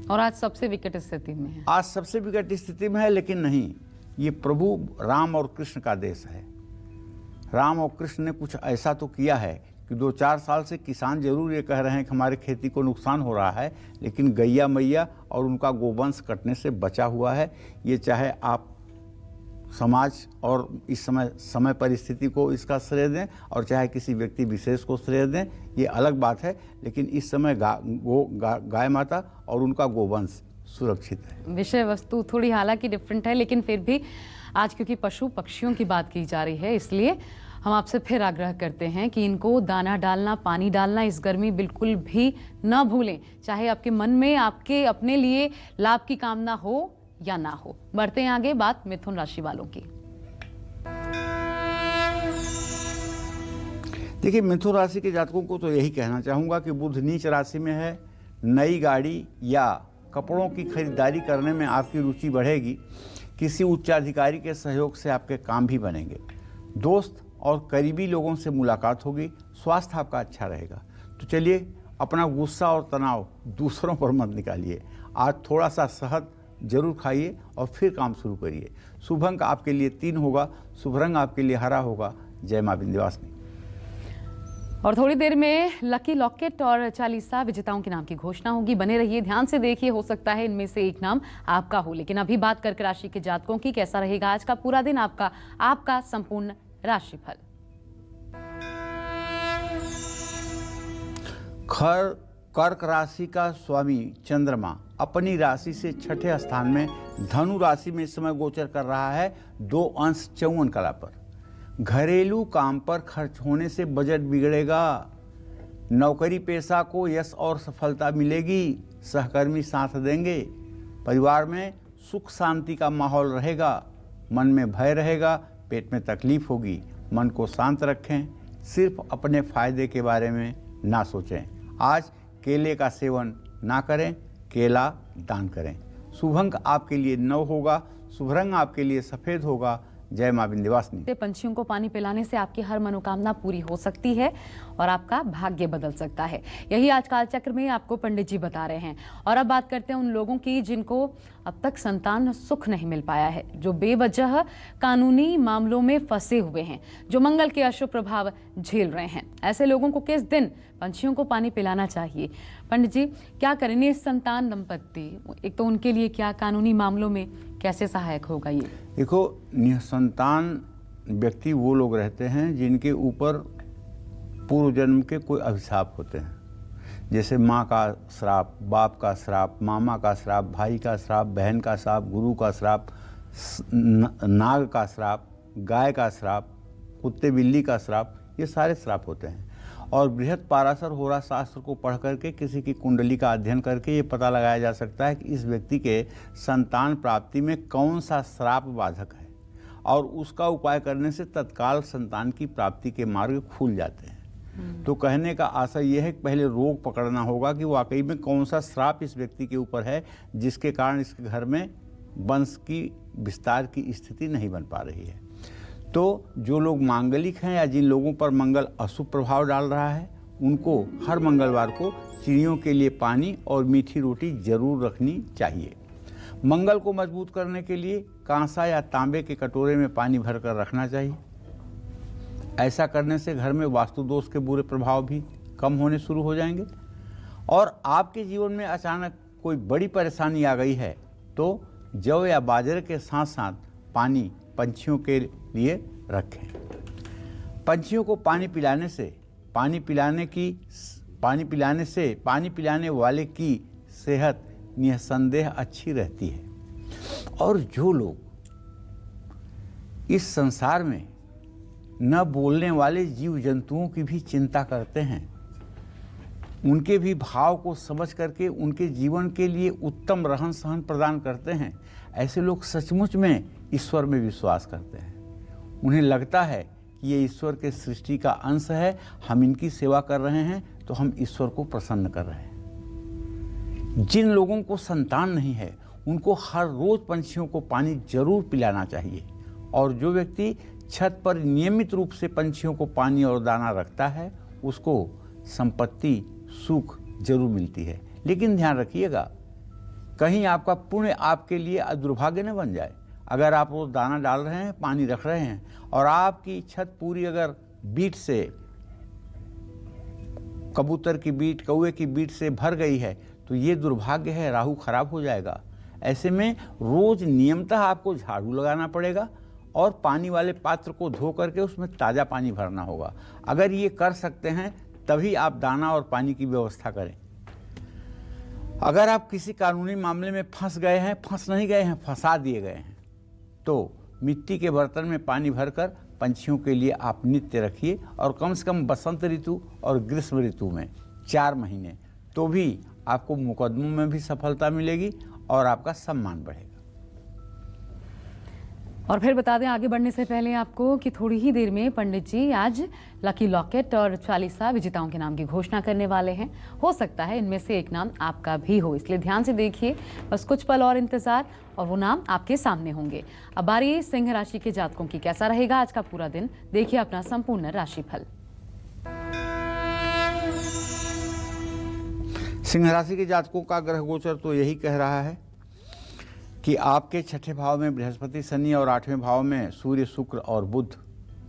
और आज सबसे विकट स्थिति में है। आज सबसे विकट स्थिति में है, लेकिन नहीं, ये प्रभु राम और कृष्ण का देश है। राम और कृष्ण ने कुछ ऐसा तो किया है कि 2-4 साल से किसान जरूर ये कह रहे हैं कि हमारे खेती को नुकसान हो रहा है, लेकिन गैया मैया और उनका गोवंश कटने से बचा हुआ है। ये चाहे आप समाज और इस समय परिस्थिति को इसका श्रेय दें और चाहे किसी व्यक्ति विशेष को श्रेय दें, ये अलग बात है, लेकिन इस समय गाय माता और उनका गोवंश सुरक्षित है। विषय वस्तु थोड़ी हालांकि डिफरेंट है, लेकिन फिर भी आज क्योंकि पशु पक्षियों की बात की जा रही है, इसलिए हम आपसे फिर आग्रह करते हैं कि इनको दाना डालना, पानी डालना इस गर्मी बिल्कुल भी न भूलें, चाहे आपके मन में आपके अपने लिए लाभ की कामना हो या ना हो। बढ़ते हैं आगे, बात मिथुन राशि वालों की। देखिए, मिथुन राशि के जातकों को तो यही कहना चाहूँगा कि बुध नीच राशि में है, नई गाड़ी या कपड़ों की खरीदारी करने में आपकी रुचि बढ़ेगी, किसी उच्चाधिकारी के सहयोग से आपके काम भी बनेंगे, दोस्त और करीबी लोगों से मुलाकात होगी, स्वास्थ्य आपका अच्छा रहेगा। तो चलिए, अपना गुस्सा और तनाव दूसरों पर मत निकालिए, आज थोड़ा सा शहद जरूर खाइए और फिर काम शुरू करिए। शुभ अंक आपके लिए 3 होगा, शुभ रंग आपके लिए हरा होगा। जय मां विंध्यवासिनी। और थोड़ी देर में लकी लॉकेट और चालीसा विजेताओं के नाम की घोषणा होगी, बने रहिए, ध्यान से देखिए, हो सकता है इनमें से एक नाम आपका हो। लेकिन अभी बात करके राशि के जातकों की, कैसा रहेगा आज का पूरा दिन आपका संपूर्ण राशिफल। कर्क राशि का स्वामी चंद्रमा अपनी राशि से 6ठे स्थान में धनु राशि में इस समय गोचर कर रहा है 2 अंश 54 कला पर। घरेलू काम पर खर्च होने से बजट बिगड़ेगा, नौकरी पेशा को यश और सफलता मिलेगी, सहकर्मी साथ देंगे, परिवार में सुख शांति का माहौल रहेगा, मन में भय रहेगा, पेट में तकलीफ होगी। मन को शांत रखें, सिर्फ अपने फायदे के बारे में ना सोचें। आज केले का सेवन ना करें, केला दान करें। शुभ अंक आपके लिए 9 होगा, शुभ रंग आपके लिए सफ़ेद होगा। जय मां विंध्यवासिनी। पंछियों को पानी पिलाने से आपकी हर मनोकामना पूरी हो सकती है और आपका भाग्य बदल सकता है। यही आज काल चक्र में आपको पंडित जी बता रहे हैं। और अब बात करते हैं उन लोगों की जिनको अब तक संतान सुख नहीं मिल पाया है, जो बेवजह कानूनी मामलों में फंसे हुए हैं, जो मंगल के अशुभ प्रभाव झेल रहे हैं। ऐसे लोगों को किस दिन पंछियों को पानी पिलाना चाहिए? पंडित जी, क्या करें निसंतान दंपत्ति, एक तो उनके लिए क्या कानूनी मामलों में कैसे सहायक होगा ये? देखो, निसंतान व्यक्ति वो लोग रहते हैं जिनके ऊपर पूर्व जन्म के कोई अभिशाप होते हैं, जैसे माँ का श्राप, बाप का श्राप, मामा का श्राप, भाई का श्राप, बहन का श्राप, गुरु का श्राप, नाग का श्राप, गाय का श्राप, कुत्ते बिल्ली का श्राप, ये सारे श्राप होते हैं। और बृहत पाराशर होरा शास्त्र को पढ़ करके किसी की कुंडली का अध्ययन करके ये पता लगाया जा सकता है कि इस व्यक्ति के संतान प्राप्ति में कौन सा श्राप बाधक है, और उसका उपाय करने से तत्काल संतान की प्राप्ति के मार्ग खुल जाते हैं। तो कहने का आशय यह है कि पहले रोग पकड़ना होगा कि वाकई में कौन सा श्राप इस व्यक्ति के ऊपर है जिसके कारण इसके घर में वंश की विस्तार की स्थिति नहीं बन पा रही है। तो जो लोग मांगलिक हैं या जिन लोगों पर मंगल अशुभ प्रभाव डाल रहा है, उनको हर मंगलवार को चिड़ियों के लिए पानी और मीठी रोटी जरूर रखनी चाहिए। मंगल को मजबूत करने के लिए कांसा या तांबे के कटोरे में पानी भरकर रखना चाहिए। ऐसा करने से घर में वास्तु दोष के बुरे प्रभाव भी कम होने शुरू हो जाएंगे। और आपके जीवन में अचानक कोई बड़ी परेशानी आ गई है तो जौ या बाजरे के साथ साथ पानी पंछियों के लिए रखें। पंछियों को पानी पिलाने वाले की सेहत निसंदेह अच्छी रहती है। और जो लोग इस संसार में न बोलने वाले जीव जंतुओं की भी चिंता करते हैं, उनके भी भाव को समझ करके उनके जीवन के लिए उत्तम रहन सहन प्रदान करते हैं, ऐसे लोग सचमुच में ईश्वर में विश्वास करते हैं। उन्हें लगता है कि ये ईश्वर के सृष्टि का अंश है, हम इनकी सेवा कर रहे हैं तो हम ईश्वर को प्रसन्न कर रहे हैं। जिन लोगों को संतान नहीं है उनको हर रोज पंछियों को पानी जरूर पिलाना चाहिए। और जो व्यक्ति छत पर नियमित रूप से पंछियों को पानी और दाना रखता है उसको संपत्ति सुख जरूर मिलती है। लेकिन ध्यान रखिएगा, कहीं आपका पुण्य आपके लिए दुर्भाग्य न बन जाए। अगर आप वो दाना डाल रहे हैं, पानी रख रहे हैं और आपकी छत पूरी अगर बीट से, कबूतर की बीट, कौवे की बीट से भर गई है तो ये दुर्भाग्य है, राहु खराब हो जाएगा। ऐसे में रोज नियमतः आपको झाड़ू लगाना पड़ेगा और पानी वाले पात्र को धो करके उसमें ताज़ा पानी भरना होगा। अगर ये कर सकते हैं तभी आप दाना और पानी की व्यवस्था करें। अगर आप किसी कानूनी मामले में फंस गए हैं, फंस नहीं गए हैं, फंसा दिए गए हैं, तो मिट्टी के बर्तन में पानी भरकर पंछियों के लिए आप नित्य रखिए। और कम से कम बसंत ऋतु और ग्रीष्म ऋतु में 4 महीने, तो भी आपको मुकदमों में भी सफलता मिलेगी और आपका सम्मान बढ़ेगा। और फिर बता दें आगे बढ़ने से पहले आपको कि थोड़ी ही देर में पंडित जी आज लकी लॉकेट और चालीसा विजेताओं के नाम की घोषणा करने वाले हैं। हो सकता है इनमें से एक नाम आपका भी हो, इसलिए ध्यान से देखिए, बस कुछ पल और इंतजार और वो नाम आपके सामने होंगे। अब बारी सिंह राशि के जातकों की, कैसा रहेगा आज का पूरा दिन, देखिए अपना संपूर्ण राशिफल। सिंह राशि के जातकों का ग्रह गोचर तो यही कह रहा है कि आपके 6ठे भाव में बृहस्पति, शनि और 8वें भाव में सूर्य, शुक्र और बुध,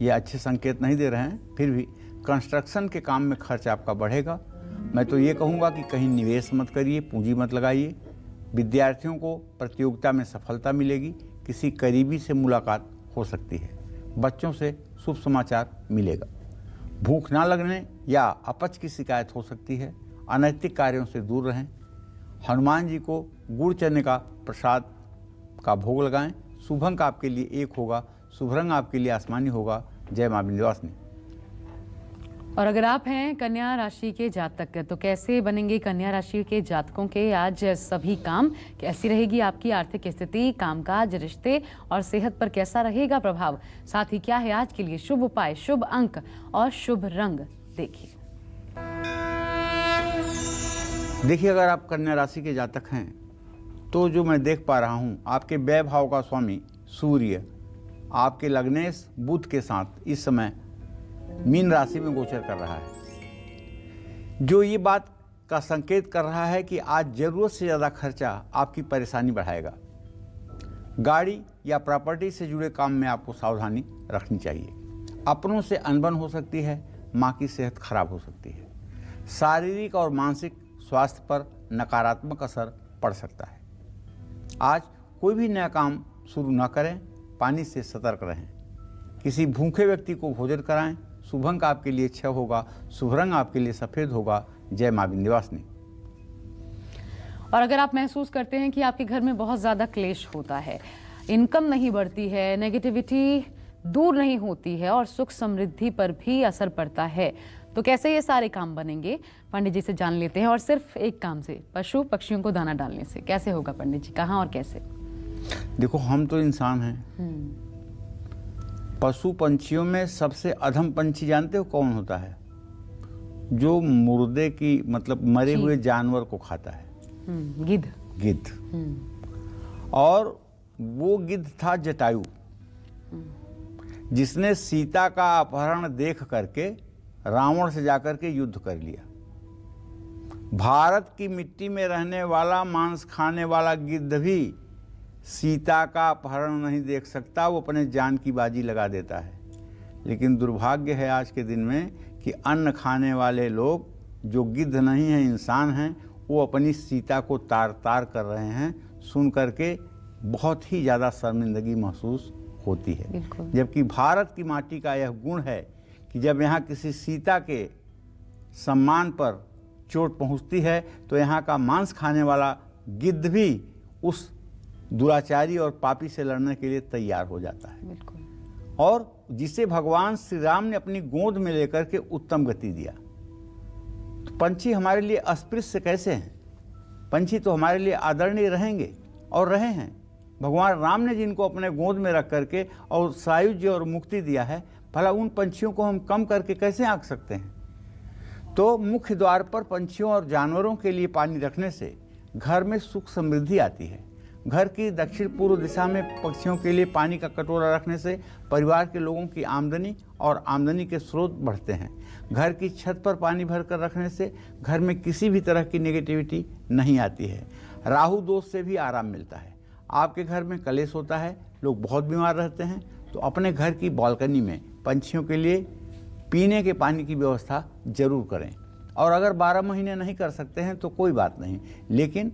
ये अच्छे संकेत नहीं दे रहे हैं। फिर भी कंस्ट्रक्शन के काम में खर्च आपका बढ़ेगा। मैं तो ये कहूँगा कि कहीं निवेश मत करिए, पूंजी मत लगाइए। विद्यार्थियों को प्रतियोगिता में सफलता मिलेगी। किसी करीबी से मुलाकात हो सकती है। बच्चों से शुभ समाचार मिलेगा। भूख ना लगने या अपच की शिकायत हो सकती है। अनैतिक कार्यों से दूर रहें। हनुमान जी को गुड़ चने का प्रसाद का भोग लगाएं। शुभ अंक आपके लिए 1 होगा। शुभ रंग आपके लिए आसमानी होगा। जय मां विंध्यवासिनी। और अगर आप हैं कन्या राशि के जातक, तो कैसे बनेंगे कन्या राशि के जातकों के आज सभी काम? कैसी रहेगी आपकी आर्थिक स्थिति, कामकाज, रिश्ते और सेहत पर कैसा रहेगा प्रभाव? साथ ही क्या है आज के लिए शुभ उपाय, शुभ अंक और शुभ रंग, देखिए। देखिए, अगर आप कन्या राशि के जातक हैं तो जो मैं देख पा रहा हूँ, आपके व्यय भाव का स्वामी सूर्य आपके लग्नेश बुध के साथ इस समय मीन राशि में गोचर कर रहा है, जो ये बात का संकेत कर रहा है कि आज ज़रूरत से ज़्यादा खर्चा आपकी परेशानी बढ़ाएगा। गाड़ी या प्रॉपर्टी से जुड़े काम में आपको सावधानी रखनी चाहिए। अपनों से अनबन हो सकती है, माँ की सेहत खराब हो सकती है। शारीरिक और मानसिक स्वास्थ्य पर नकारात्मक असर पड़ सकता है। आज कोई भी नया काम शुरू न करें, पानी से सतर्क रहें। किसी भूखे व्यक्ति को भोजन कराएं। शुभ अंक आपके लिए 6 होगा, शुभ रंग आपके लिए सफ़ेद होगा। जय मां विंध्यवासिनी। और अगर आप महसूस करते हैं कि आपके घर में बहुत ज़्यादा क्लेश होता है, इनकम नहीं बढ़ती है, नेगेटिविटी दूर नहीं होती है और सुख समृद्धि पर भी असर पड़ता है, तो कैसे ये सारे काम बनेंगे, पंडित जी से जान लेते हैं। और सिर्फ एक काम से, पशु पक्षियों को दाना डालने से कैसे होगा पंडित जी, कहाँ और कैसे? देखो, हम तो इंसान हैं। पशु पंछियों में सबसे अधम पंछी जानते हो कौन होता है? जो मुर्दे की मतलब मरे हुए जानवर को खाता है। गिद्ध। गिद्ध। और वो गिद्ध था जटायु, जिसने सीता का अपहरण देख करके रावण से जाकर के युद्ध कर लिया। भारत की मिट्टी में रहने वाला मांस खाने वाला गिद्ध भी सीता का अपहरण नहीं देख सकता, वो अपने जान की बाजी लगा देता है। लेकिन दुर्भाग्य है आज के दिन में कि अन्न खाने वाले लोग जो गिद्ध नहीं हैं, इंसान हैं, वो अपनी सीता को तार तार कर रहे हैं। सुन करके बहुत ही ज़्यादा शर्मिंदगी महसूस होती है। जबकि भारत की माटी का यह गुण है कि जब यहाँ किसी सीता के सम्मान पर चोट पहुँचती है तो यहाँ का मांस खाने वाला गिद्ध भी उस दुराचारी और पापी से लड़ने के लिए तैयार हो जाता है। और जिसे भगवान श्री राम ने अपनी गोद में लेकर के उत्तम गति दिया। तो पंछी हमारे लिए अस्पृश्य कैसे हैं? पंछी तो हमारे लिए आदरणीय रहेंगे और रहे हैं। भगवान राम ने जिनको अपने गोद में रख करके और सायुज्य और मुक्ति दिया है, भला उन पंछियों को हम कम करके कैसे आंक सकते हैं? तो मुख्य द्वार पर पंछियों और जानवरों के लिए पानी रखने से घर में सुख समृद्धि आती है। घर की दक्षिण पूर्व दिशा में पक्षियों के लिए पानी का कटोरा रखने से परिवार के लोगों की आमदनी और आमदनी के स्रोत बढ़ते हैं। घर की छत पर पानी भरकर रखने से घर में किसी भी तरह की नेगेटिविटी नहीं आती है। राहु दोष से भी आराम मिलता है। आपके घर में कलेश होता है, लोग बहुत बीमार रहते हैं, तो अपने घर की बालकनी में पंछियों के लिए पीने के पानी की व्यवस्था जरूर करें। और अगर 12 महीने नहीं कर सकते हैं तो कोई बात नहीं, लेकिन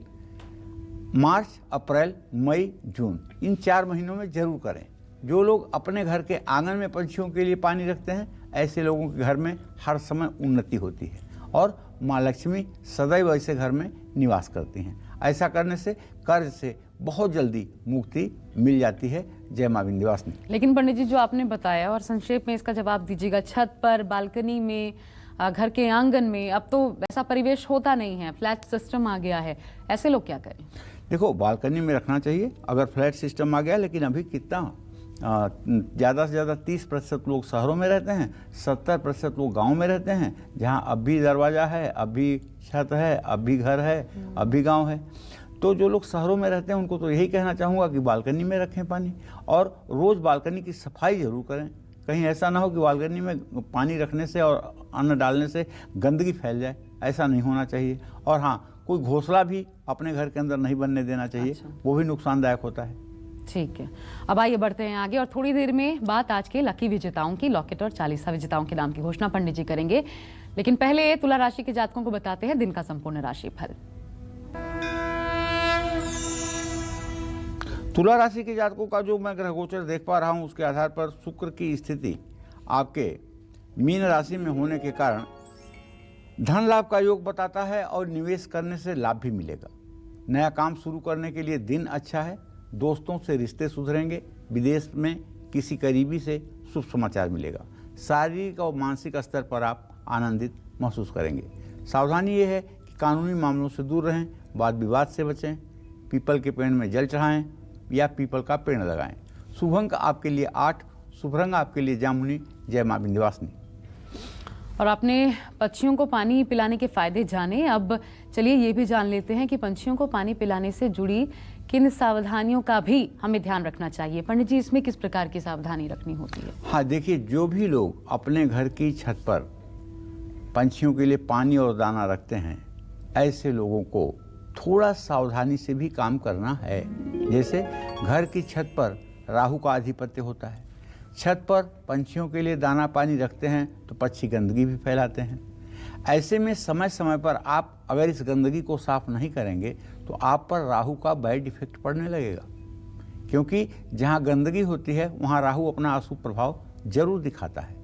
मार्च, अप्रैल, मई, जून इन 4 महीनों में जरूर करें। जो लोग अपने घर के आंगन में पंछियों के लिए पानी रखते हैं, ऐसे लोगों के घर में हर समय उन्नति होती है और माँ लक्ष्मी सदैव ऐसे घर में निवास करती हैं। ऐसा करने से कर्ज से बहुत जल्दी मुक्ति मिल जाती है। जय माँ विंध्यवासिनी। लेकिन पंडित जी, जो आपने बताया और संक्षेप में इसका जवाब दीजिएगा, छत पर, बालकनी में, घर के आंगन में, अब तो वैसा परिवेश होता नहीं है, फ्लैट सिस्टम आ गया है, ऐसे लोग क्या करें? देखो, बालकनी में रखना चाहिए अगर फ्लैट सिस्टम आ गया, लेकिन अभी कितना ज़्यादा से ज़्यादा 30% लोग शहरों में रहते हैं, 70% लोग गांव में रहते हैं, जहां अब भी दरवाज़ा है, अब भी छत है, अब भी घर है, अब भी गांव है। तो जो लोग शहरों में रहते हैं उनको तो यही कहना चाहूँगा कि बालकनी में रखें पानी, और रोज़ बालकनी की सफाई ज़रूर करें। कहीं ऐसा ना हो कि बालकनी में पानी रखने से और अन्न डालने से गंदगी फैल जाए, ऐसा नहीं होना चाहिए। और हाँ, कोई घोंसला भी अपने घर के अंदर नहीं बनने देना चाहिए। अच्छा। वो भी नुकसानदायक होता है। ठीक है, अब आइए बढ़ते हैं आगे और थोड़ी देर में बात आज के लकी विजेताओं की, लॉकेट और 40 विजेताओं के नाम की घोषणा पंडित जी करेंगे। लेकिन पहले तुला राशि के जातकों को बताते हैं दिन का संपूर्ण राशिफल। तुला राशि के जातकों का जो मैं ग्रह गोचर देख पा रहा हूँ, उसके आधार पर शुक्र की स्थिति आपके मीन राशि में होने के कारण धन लाभ का योग बताता है और निवेश करने से लाभ भी मिलेगा। नया काम शुरू करने के लिए दिन अच्छा है। दोस्तों से रिश्ते सुधरेंगे। विदेश में किसी करीबी से शुभ समाचार मिलेगा। शारीरिक और मानसिक स्तर पर आप आनंदित महसूस करेंगे। सावधानी ये है कि कानूनी मामलों से दूर रहें, वाद विवाद से बचें, पीपल के पेड़ में जल चढ़ाएं या पीपल का पेड़ लगाएं। शुभ अंक आपके लिए 8, शुभ रंग आपके लिए जामुनी। जय मां विंध्यवासिनी। और अपने पक्षियों को पानी पिलाने के फायदे जाने, अब चलिए ये भी जान लेते हैं कि पंछियों को पानी पिलाने से जुड़ी किन सावधानियों का भी हमें ध्यान रखना चाहिए। पंडित जी, इसमें किस प्रकार की सावधानी रखनी होती है? हाँ देखिए, जो भी लोग अपने घर की छत पर पंछियों के लिए पानी और दाना रखते हैं, ऐसे लोगों को थोड़ा सावधानी से भी काम करना है। जैसे घर की छत पर राहु का आधिपत्य होता है, छत पर पंछियों के लिए दाना पानी रखते हैं तो पक्षी गंदगी भी फैलाते हैं। ऐसे में समय समय पर आप अगर इस गंदगी को साफ नहीं करेंगे तो आप पर राहु का बैड इफेक्ट पड़ने लगेगा, क्योंकि जहाँ गंदगी होती है वहाँ राहु अपना अशुभ प्रभाव जरूर दिखाता है।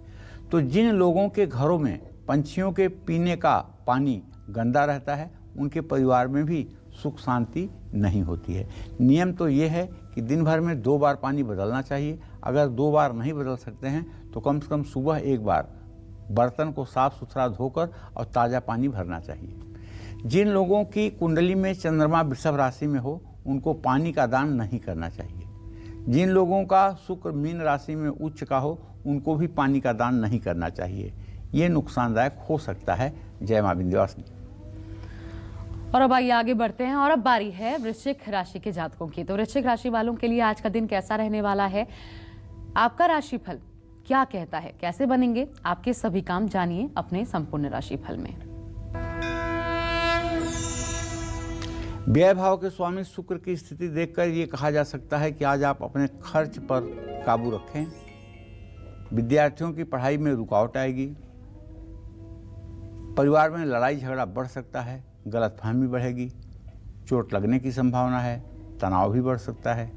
तो जिन लोगों के घरों में पंछियों के पीने का पानी गंदा रहता है, उनके परिवार में भी सुख शांति नहीं होती है। नियम तो ये है कि दिन भर में 2 बार पानी बदलना चाहिए। अगर 2 बार नहीं बदल सकते हैं तो कम से कम सुबह 1 बार बर्तन को साफ सुथरा धोकर और ताज़ा पानी भरना चाहिए। जिन लोगों की कुंडली में चंद्रमा वृषभ राशि में हो, उनको पानी का दान नहीं करना चाहिए। जिन लोगों का शुक्र मीन राशि में उच्च का हो, उनको भी पानी का दान नहीं करना चाहिए। ये नुकसानदायक हो सकता है। जय मां विंध्यवासिनी। और अब आइए आगे बढ़ते हैं और अब बारी है वृश्चिक राशि के जातकों की। तो वृश्चिक राशि वालों के लिए आज का दिन कैसा रहने वाला है, आपका राशिफल क्या कहता है, कैसे बनेंगे आपके सभी काम, जानिए अपने संपूर्ण राशिफल में। व्यय भाव के स्वामी शुक्र की स्थिति देखकर ये कहा जा सकता है कि आज आप अपने खर्च पर काबू रखें। विद्यार्थियों की पढ़ाई में रुकावट आएगी। परिवार में लड़ाई झगड़ा बढ़ सकता है, गलतफहमी बढ़ेगी, चोट लगने की संभावना है, तनाव भी बढ़ सकता है।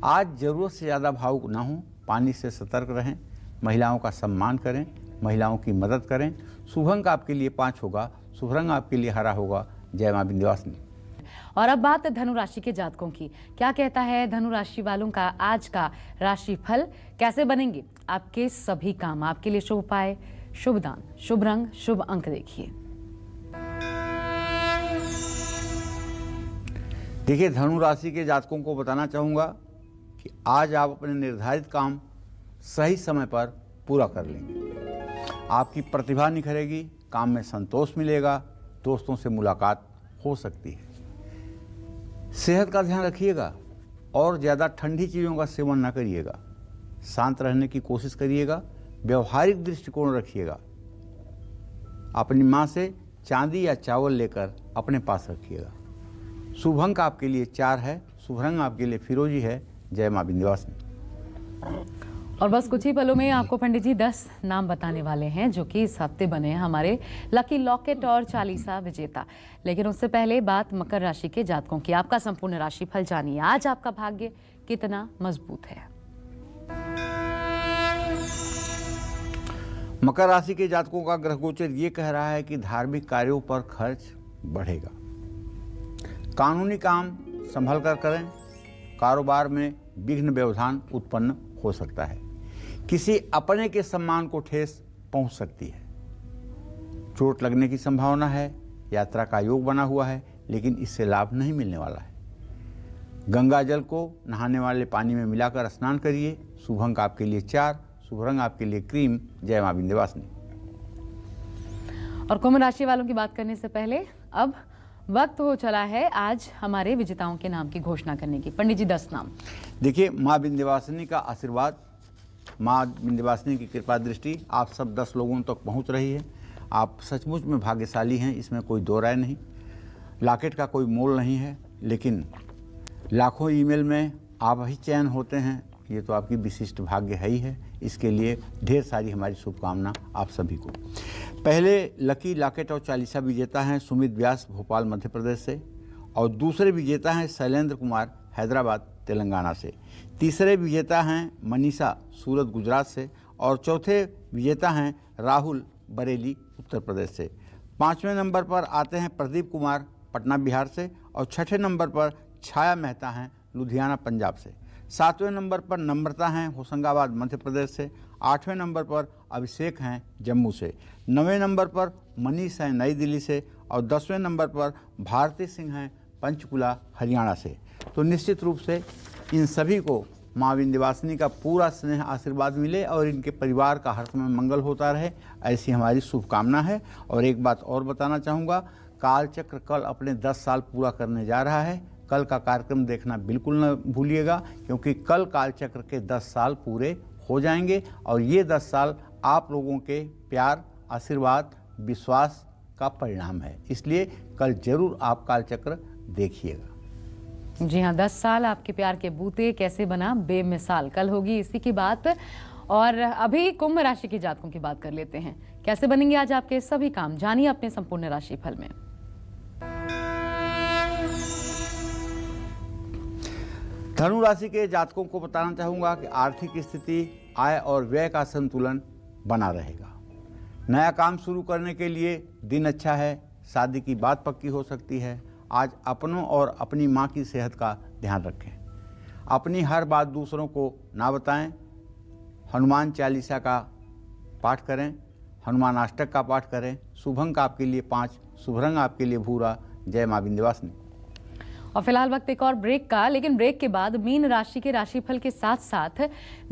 आज ज़रूरत से ज़्यादा भावुक ना हों, पानी से सतर्क रहें, महिलाओं का सम्मान करें, महिलाओं की मदद करें। शुभ अंक आपके लिए 5 होगा, शुभ रंग आपके लिए हरा होगा। जय मां विंध्यवासिनी। और अब बात धनु राशि के जातकों की। क्या कहता है धनु राशि वालों का आज का राशिफल, कैसे बनेंगे आपके सभी काम, आपके लिए शुभ उपाय, शुभ दान, शुभ रंग, शुभ अंक देखिए। देखिए, धनु राशि के जातकों को बताना चाहूँगा कि आज आप अपने निर्धारित काम सही समय पर पूरा कर लेंगे। आपकी प्रतिभा निखरेगी, काम में संतोष मिलेगा, दोस्तों से मुलाकात हो सकती है। सेहत का ध्यान रखिएगा और ज़्यादा ठंडी चीज़ों का सेवन न करिएगा। शांत रहने की कोशिश करिएगा, व्यवहारिक दृष्टिकोण रखिएगा। अपनी माँ से चांदी या चावल लेकर अपने पास रखिएगा। शुभ अंक आपके लिए 4 है, शुभ रंग आपके लिए फिरोजी है। जय मां विंध्यवासिनी। और बस कुछ ही पलों में आपको पंडित जी 10 नाम बताने वाले हैं जो कि इस हफ्ते बने हैं हमारे लकी लॉकेट और चालीसा विजेता। लेकिन उससे पहले बात मकर राशि के जातकों की। आपका संपूर्ण राशिफल जानिए, आज आपका भाग्य कितना मजबूत है। मकर राशि के जातकों का ग्रह गोचर ये कह रहा है कि धार्मिक कार्यों पर खर्च बढ़ेगा। कानूनी काम संभल कर करें। कारोबार में विघ्न व्यवधान उत्पन्न हो सकता है। किसी अपने के सम्मान को ठेस पहुंच सकती है। चोट लगने की संभावना है। यात्रा का योग बना हुआ है, लेकिन इससे लाभ नहीं मिलने वाला है। गंगा जल को नहाने वाले पानी में मिलाकर स्नान करिए। शुभ अंक आपके लिए 4, शुभ रंग आपके लिए क्रीम। जय मां विंध्यवासिनी। और कुंभ राशि वालों की बात करने से पहले अब वक्त हो चला है आज हमारे विजेताओं के नाम की घोषणा करने की। पंडित जी 10 नाम। देखिए, माँ विंध्यवासिनी का आशीर्वाद, माँ विंध्यवासिनी की कृपा दृष्टि आप सब 10 लोगों तक पहुँच रही है। आप सचमुच में भाग्यशाली हैं, इसमें कोई दो राय नहीं। लॉकेट का कोई मोल नहीं है, लेकिन लाखों ईमेल में आप ही चयन होते हैं, ये तो आपकी विशिष्ट भाग्य है ही है। इसके लिए ढेर सारी हमारी शुभकामना आप सभी को। पहले लकी लॉकेट और चालीसा विजेता हैं सुमित व्यास, भोपाल मध्य प्रदेश से, और दूसरे विजेता हैं शैलेंद्र कुमार, हैदराबाद तेलंगाना से। तीसरे विजेता हैं मनीषा, सूरत गुजरात से, और चौथे विजेता हैं राहुल, बरेली उत्तर प्रदेश से। 5वें नंबर पर आते हैं प्रदीप कुमार, पटना बिहार से, और 6ठे नंबर पर छाया मेहता हैं, लुधियाना पंजाब से। 7वें नंबर पर नम्रता हैं, होशंगाबाद मध्य प्रदेश से। 8वें नंबर पर अभिषेक हैं, जम्मू से। 9वें नंबर पर मनीष हैं, नई दिल्ली से, और 10वें नंबर पर भारती सिंह हैं, पंचकुला हरियाणा से। तो निश्चित रूप से इन सभी को माँ विंध्यवासिनी का पूरा स्नेह आशीर्वाद मिले और इनके परिवार का हर समय मंगल होता रहे, ऐसी हमारी शुभकामना है। और एक बात और बताना चाहूँगा, कालचक्र कल अपने 10 साल पूरा करने जा रहा है। कल का कार्यक्रम देखना बिल्कुल न भूलिएगा, क्योंकि कल कालचक्र के 10 साल पूरे हो जाएंगे और ये 10 साल आप लोगों के प्यार, आशीर्वाद, विश्वास का परिणाम है। इसलिए कल जरूर आप कालचक्र देखिएगा। जी हाँ, 10 साल आपके प्यार के बूते कैसे बना बेमिसाल, कल होगी इसी की बात। और अभी कुंभ राशि के जातकों की बात कर लेते हैं। कैसे बनेंगे आज आपके सभी काम, जानिए अपने संपूर्ण राशि फल में। धनु राशि के जातकों को बताना चाहूँगा कि आर्थिक स्थिति, आय और व्यय का संतुलन बना रहेगा। नया काम शुरू करने के लिए दिन अच्छा है। शादी की बात पक्की हो सकती है। आज अपनों और अपनी माँ की सेहत का ध्यान रखें। अपनी हर बात दूसरों को ना बताएं। हनुमान चालीसा का पाठ करें, हनुमान अष्टक का पाठ करें। शुभ अंक आपके लिए 5, शुभ रंग आपके लिए भूरा। जय माँ विंध्यवासिनी। और फिलहाल वक्त एक और ब्रेक का, लेकिन ब्रेक के बाद मीन राशि के राशिफल के साथ साथ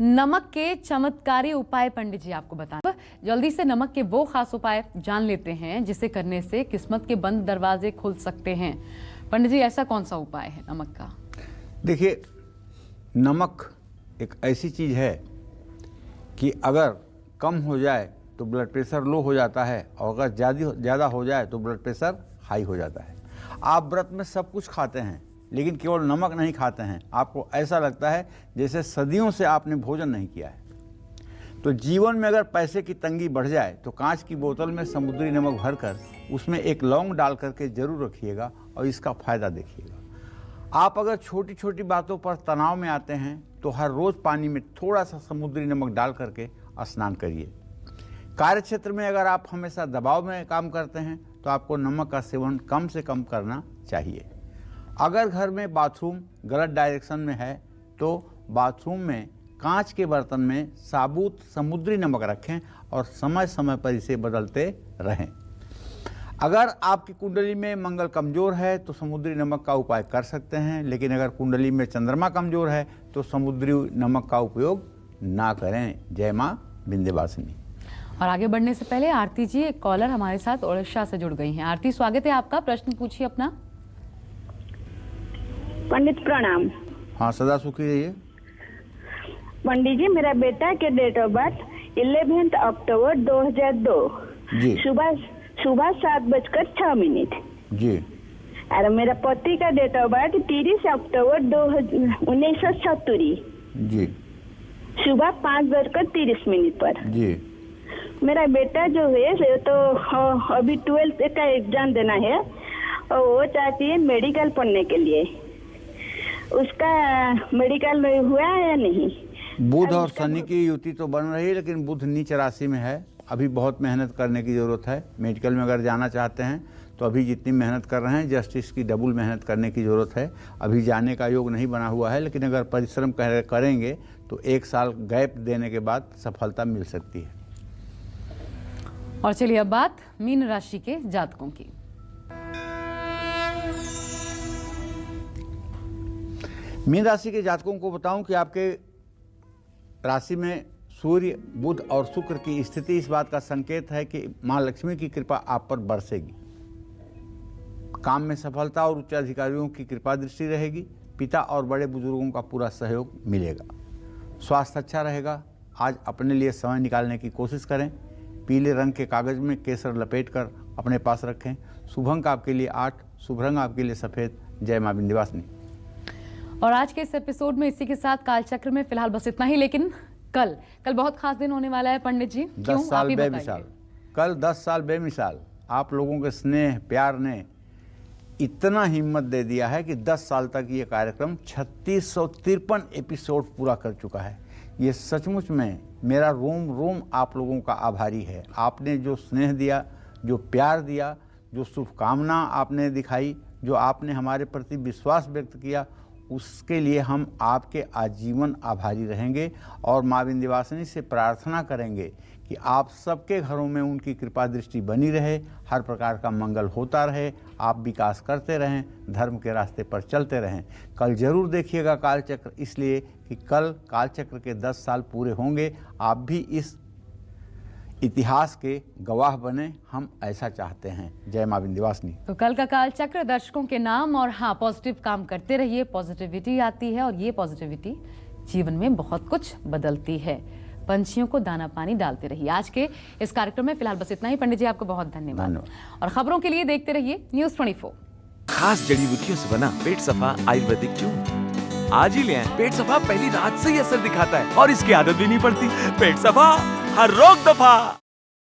नमक के चमत्कारी उपाय पंडित जी आपको बताएं। जल्दी से नमक के वो खास उपाय जान लेते हैं जिसे करने से किस्मत के बंद दरवाजे खुल सकते हैं। पंडित जी, ऐसा कौन सा उपाय है नमक का? देखिए, नमक एक ऐसी चीज़ है कि अगर कम हो जाए तो ब्लड प्रेशर लो हो जाता है, और अगर ज़्यादा हो जाए तो ब्लड प्रेशर हाई हो जाता है। आप व्रत में सब कुछ खाते हैं लेकिन केवल नमक नहीं खाते हैं, आपको ऐसा लगता है जैसे सदियों से आपने भोजन नहीं किया है। तो जीवन में अगर पैसे की तंगी बढ़ जाए तो कांच की बोतल में समुद्री नमक भरकर उसमें एक लौंग डाल करके जरूर रखिएगा और इसका फायदा देखिएगा। आप अगर छोटी छोटी बातों पर तनाव में आते हैं तो हर रोज पानी में थोड़ा सा समुद्री नमक डाल करके स्नान करिए। कार्य क्षेत्र में अगर आप हमेशा दबाव में काम करते हैं तो आपको नमक का सेवन कम से कम करना चाहिए। अगर घर में बाथरूम गलत डायरेक्शन में है तो बाथरूम में कांच के बर्तन में साबुत समुद्री नमक रखें और समय समय पर इसे बदलते रहें। अगर आपकी कुंडली में मंगल कमजोर है तो समुद्री नमक का उपाय कर सकते हैं, लेकिन अगर कुंडली में चंद्रमा कमजोर है तो समुद्री नमक का उपयोग ना करें। जय माँ विंध्यवासिनी। और आगे बढ़ने से पहले आरती जी, एक कॉलर हमारे साथ ओडिशा से जुड़ गई हैं। आरती, स्वागत है आपका, प्रश्न पूछिए अपना। पंडित प्रणाम। हाँ, सदा सुखी रहिए। पंडित जी, मेरा बेटा के डेट ऑफ बर्थ 11 अक्टूबर 2002 जी। सुबह 7:06 जी। और मेरा पति का डेट ऑफ बर्थ 30 अक्टूबर 1970 जी। सुबह 5:30 पर। जी। मेरा बेटा जो है तो अभी 12th का एग्जाम देना है और वो चाहती है मेडिकल पढ़ने के लिए। उसका मेडिकल में हुआ है या नहीं? बुध और शनि की युति तो बन रही है, लेकिन बुध नीच राशि में है। अभी बहुत मेहनत करने की ज़रूरत है। मेडिकल में अगर जाना चाहते हैं तो अभी जितनी मेहनत कर रहे हैं जस्टिस की डबल मेहनत करने की ज़रूरत है। अभी जाने का योग नहीं बना हुआ है, लेकिन अगर परिश्रम करेंगे तो 1 साल गैप देने के बाद सफलता मिल सकती है। और चलिए अब बात मीन राशि के जातकों की। मीन राशि के जातकों को बताऊं कि आपके राशि में सूर्य, बुध और शुक्र की स्थिति इस बात का संकेत है कि मां लक्ष्मी की कृपा आप पर बरसेगी। काम में सफलता और उच्च अधिकारियों की कृपा दृष्टि रहेगी। पिता और बड़े बुजुर्गों का पूरा सहयोग मिलेगा। स्वास्थ्य अच्छा रहेगा। आज अपने लिए समय निकालने की कोशिश करें। पीले रंग के कागज में केसर लपेटकर अपने पास रखें। शुभ अंक आपके लिए 8, शुभ रंग आपके लिए सफेद। जय मां विंध्यवासिनी। और आज के इस एपिसोड में इसी के साथ कालचक्र में फिलहाल बस इतना ही, लेकिन कल बहुत खास दिन होने वाला है पंडित जी। 10 साल बेमिसाल। कल 10 साल बेमिसाल। आप लोगों के स्नेह प्यार ने इतना हिम्मत दे दिया है कि 10 साल तक ये कार्यक्रम 3653 एपिसोड पूरा कर चुका है। ये सचमुच में मेरा रोम रोम आप लोगों का आभारी है। आपने जो स्नेह दिया, जो प्यार दिया, जो शुभकामना आपने दिखाई, जो आपने हमारे प्रति विश्वास व्यक्त किया, उसके लिए हम आपके आजीवन आभारी रहेंगे और माँ विंध्यवासिनी से प्रार्थना करेंगे कि आप सबके घरों में उनकी कृपा दृष्टि बनी रहे, हर प्रकार का मंगल होता रहे, आप विकास करते रहें, धर्म के रास्ते पर चलते रहें। कल जरूर देखिएगा कालचक्र, इसलिए कि कल कालचक्र के 10 साल पूरे होंगे। आप भी इस इतिहास के गवाह बने, हम ऐसा चाहते हैं। जय मां विंध्यवासिनी। तो कल का कालचक्र दर्शकों के नाम, और हाँ, पॉजिटिव काम करते रहिए, पॉजिटिविटी आती है और ये पॉजिटिविटी जीवन में बहुत कुछ बदलती है। पंछियों को दाना पानी डालते रहिए। आज के इस कार्यक्रम में फिलहाल बस इतना ही। पंडित जी, आपको बहुत धन्यवाद। और खबरों के लिए देखते रहिए News 24। खास जड़ी बूटियों से बना पेट सफा आयुर्वेदिक चूर्ण आज ही ले आएं। पेट सफा पहली रात से ही असर दिखाता है और इसकी आदत भी नहीं पड़ती। पेट सफा, हर रोग दफा।